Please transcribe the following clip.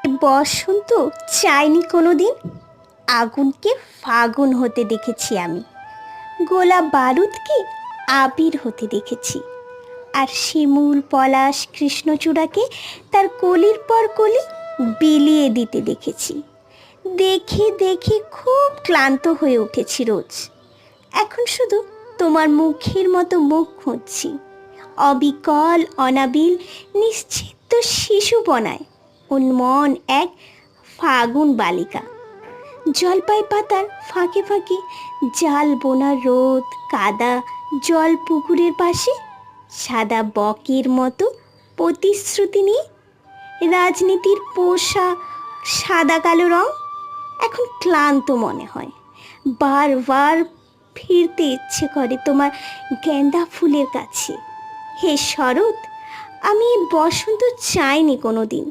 বসন্ত চাইনি কোনো দিন, আগুনকে ফাগুন হতে দেখেছি আমি, গোলা বারুদকে আবির হতে দেখেছি, আর শিমুল পলাশ কৃষ্ণচূড়াকে তার কলির পর কলি বিলিয়ে দিতে দেখেছি। দেখে দেখে খুব ক্লান্ত হয়ে উঠেছি রোজ। এখন শুধু তোমার মুখের মতো মুখ খুঁজছি, অবিকল অনাবিল নিশ্চিন্ত শিশুপনায় উন্মন এক ফাগুন বালিকা। জলপাই পাতার ফাঁকে ফাঁকে জাল বোনা রোদ, কাদা জল পুকুরের পাশে সাদা বকের মতো প্রতিশ্রুতি নিয়ে রাজনীতির পোষা সাদা কালো রং এখন ক্লান্ত মনে হয়। বারবার ফিরতে ইচ্ছে করে তোমার গেন্দা ফুলের কাছে। হে শরৎ, আমি বসন্ত চাইনি কোনো দিন।